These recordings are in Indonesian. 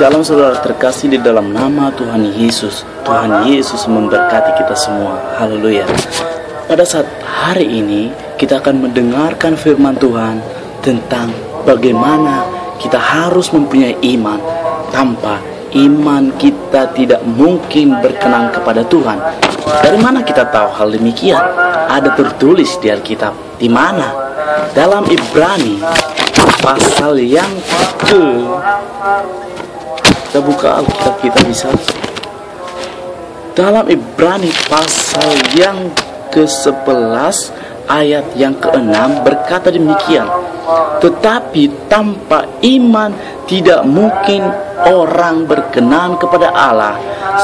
Shalom saudara terkasih di dalam nama Tuhan Yesus. Tuhan Yesus memberkati kita semua. Haleluya. Pada saat hari ini kita akan mendengarkan firman Tuhan tentang bagaimana kita harus mempunyai iman. Tanpa iman kita tidak mungkin berkenan kepada Tuhan. Dari mana kita tahu hal demikian? Ada tertulis di Alkitab. Di mana? Dalam Ibrani pasal yang kita buka Alkitab kita bisa. Dalam Ibrani pasal yang ke-11 ayat yang ke-6 berkata demikian. Tetapi tanpa iman tidak mungkin orang berkenan kepada Allah.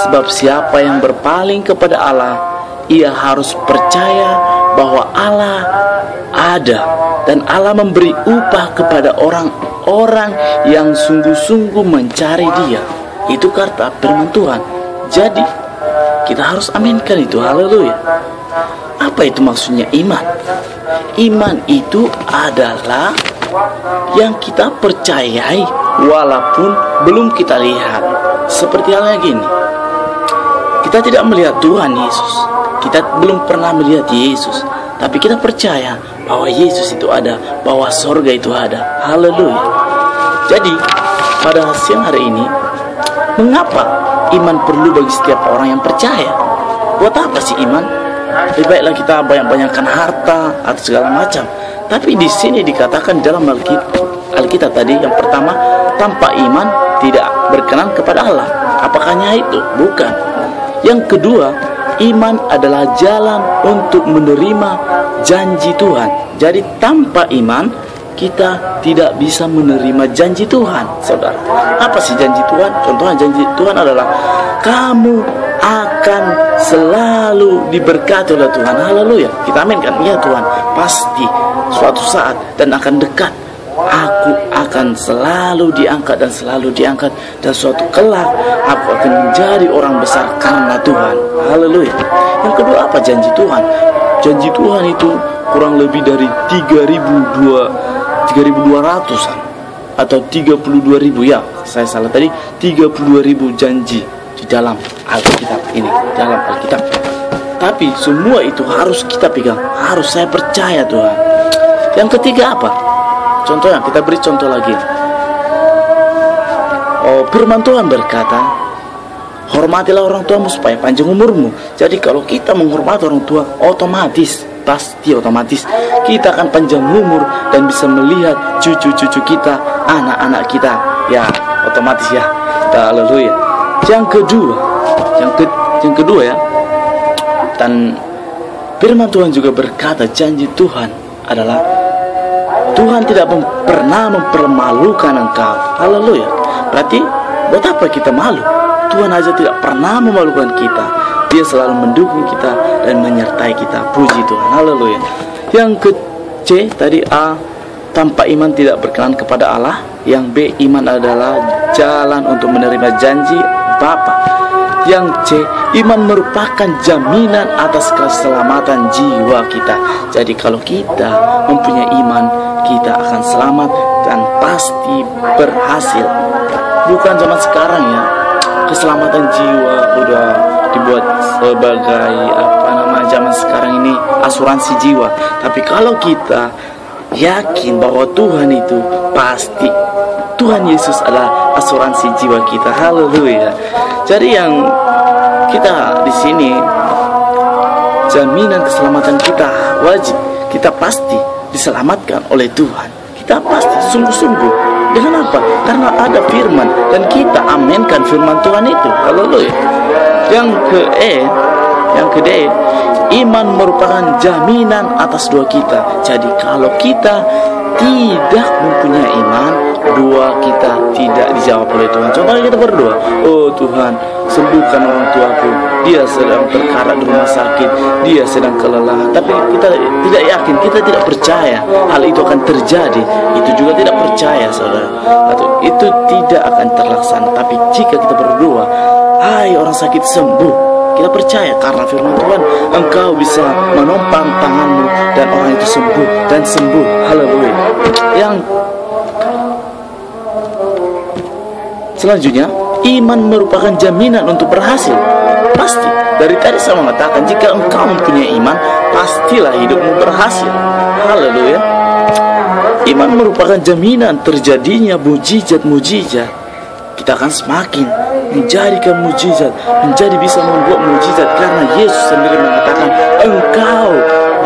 Sebab siapa yang berpaling kepada Allah, ia harus percaya bahwa Allah ada dan Allah memberi upah kepada orang-orang yang sungguh-sungguh mencari Dia. Itu kata firman Tuhan. Jadi kita harus aminkan itu. Haleluya. Apa itu maksudnya iman? Iman itu adalah yang kita percayai walaupun belum kita lihat. Seperti halnya gini, kita tidak melihat Tuhan Yesus, kita belum pernah melihat Yesus, tapi kita percaya bahwa Yesus itu ada, bahwa sorga itu ada. Haleluya. Jadi pada siang hari ini, mengapa iman perlu bagi setiap orang yang percaya? Buat apa sih iman? Lebih baiklah kita banyak-banyakkan harta atau segala macam. Tapi di sini dikatakan dalam Alkitab tadi, yang pertama, tanpa iman tidak berkenan kepada Allah. Apakahnya itu? Bukan. Yang kedua, iman adalah jalan untuk menerima janji Tuhan. Jadi tanpa iman kita tidak bisa menerima janji Tuhan, saudara. Apa sih janji Tuhan? Contohnya janji Tuhan adalah kamu akan selalu diberkati oleh Tuhan. Haleluya. Kita aminkan. Ya Tuhan, pasti suatu saat dan akan dekat aku akan selalu diangkat dan selalu diangkat, dan suatu kelak aku akan menjadi orang besar karena Tuhan. Haleluya. Yang kedua, apa janji Tuhan? Janji Tuhan itu kurang lebih dari 3.200-an atau 32.000, ya saya salah tadi, 32.000 janji di dalam Alkitab ini, dalam Alkitab. Tapi semua itu harus kita pegang, harus saya percaya Tuhan. Yang ketiga apa? Contohnya, kita beri contoh lagi. Firman Tuhan berkata, hormatilah orang tuamu supaya panjang umurmu. Jadi kalau kita menghormati orang tua, pasti otomatis kita akan panjang umur dan bisa melihat cucu-cucu kita, anak-anak kita. Ya, otomatis ya. Haleluya. Yang kedua ya. Dan firman Tuhan juga berkata, janji Tuhan adalah Tuhan tidak pernah mempermalukan engkau. Haleluya. Berarti buat apa kita malu? Tuhan aja tidak pernah memalukan kita. Dia selalu mendukung kita dan menyertai kita. Puji Tuhan. Haleluya. Yang ke-C tadi, A, tanpa iman tidak berkenan kepada Allah. Yang B, iman adalah jalan untuk menerima janji Bapa. Yang C, iman merupakan jaminan atas keselamatan jiwa kita. Jadi kalau kita mempunyai iman, kita akan selamat dan pasti berhasil. Bukan zaman sekarang ya, keselamatan jiwa udah dibuat sebagai zaman sekarang ini asuransi jiwa. Tapi kalau kita yakin bahwa Tuhan itu pasti, Tuhan Yesus adalah asuransi jiwa kita. Haleluya. Jadi yang kita di sini, jaminan keselamatan kita wajib, kita pasti diselamatkan oleh Tuhan. Kita pasti sungguh-sungguh. Dengan apa? Karena ada firman dan kita aminkan firman Tuhan itu. Haleluya. Yang ke-D, iman merupakan jaminan atas doa kita. Jadi kalau kita tidak mempunyai iman, doa kita tidak dijawab oleh Tuhan. Contohnya kita berdoa, oh Tuhan, sembuhkan orang tuaku, dia sedang terkarat di rumah sakit, dia sedang kelelahan. Tapi kita tidak yakin, kita tidak percaya hal itu akan terjadi. Itu juga tidak percaya, saudara, atau itu tidak akan terlaksana. Tapi jika kita berdoa, hai orang sakit sembuh, kita percaya karena firman Tuhan, engkau bisa menopang tanganmu dan orang itu sembuh dan sembuh. Haleluya. Selanjutnya, iman merupakan jaminan untuk berhasil. Pasti, dari tadi saya mengatakan, jika engkau mempunyai iman, pastilah hidupmu berhasil. Haleluya. Iman merupakan jaminan terjadinya mujizat-mujizat. Kita akan semakin menjadikan mujizat, menjadi bisa membuat mujizat, karena Yesus sendiri mengatakan engkau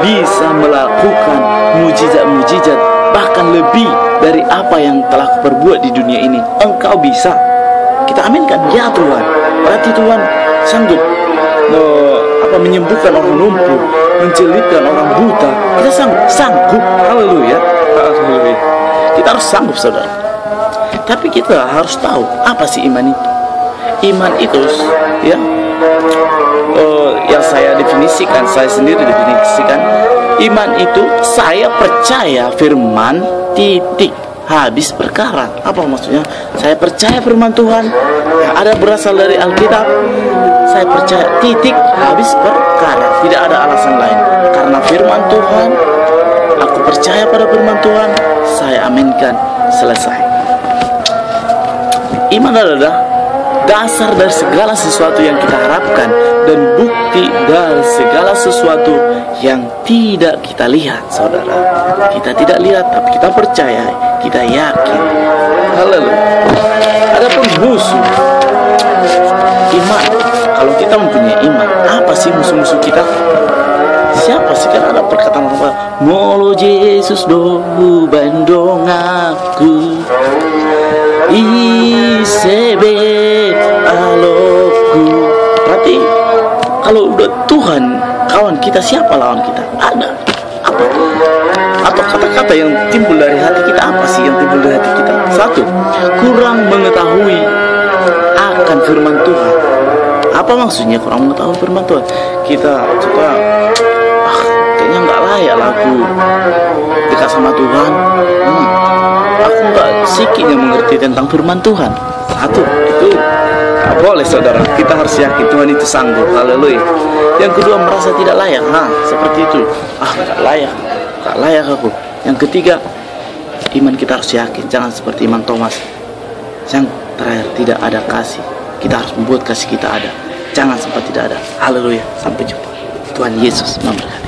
bisa melakukan mujizat-mujizat, bahkan lebih dari apa yang telah kuperbuat di dunia ini. Engkau bisa. Kita aminkan, ya Tuhan. Berarti Tuhan sanggup menyembuhkan orang lumpuh, menjelitkan orang buta. Kita sanggup. Haleluya. Haleluya. Kita harus sanggup, saudara. Tapi kita harus tahu apa sih iman itu. Iman itu, ya, yang saya definisikan, saya sendiri definisikan, iman itu saya percaya firman titik habis perkara. Apa maksudnya? Saya percaya firman Tuhan yang ada berasal dari Alkitab. Saya percaya titik habis perkara. Tidak ada alasan lain. Karena firman Tuhan, aku percaya pada firman Tuhan, saya aminkan, selesai. Iman adalah dasar dari segala sesuatu yang kita harapkan dan bukti dari segala sesuatu yang tidak kita lihat, saudara. Kita tidak lihat, tapi kita percaya, kita yakin. Haleluya. Adapun musuh iman, kalau kita mempunyai iman, apa sih musuh-musuh kita? Siapa sih? Kan ada perkataan apa? Molo Yesus do bandong aku, isebe aloku. Berarti kalau udah Tuhan kawan kita, siapa lawan kita? Ada apa? Atau kata-kata yang timbul dari hati kita, apa sih yang timbul dari hati kita? Satu, kurang mengetahui akan firman Tuhan. Apa maksudnya kurang mengetahui firman Tuhan? Kita coba, kayaknya nggak layak lah aku dekat sama Tuhan. Aku nggak sikitnya mengerti tentang firman Tuhan. Satu, itu nggak boleh, saudara. Kita harus yakin Tuhan itu sanggup. Haleluya. Yang kedua, merasa tidak layak. Seperti itu. Nggak layak aku. Yang ketiga, iman kita harus yakin. Jangan seperti iman Thomas. Yang terakhir, tidak ada kasih. Kita harus membuat kasih kita ada. Jangan sampai tidak ada. Haleluya. Sampai jumpa. Tuhan Yesus memberkati.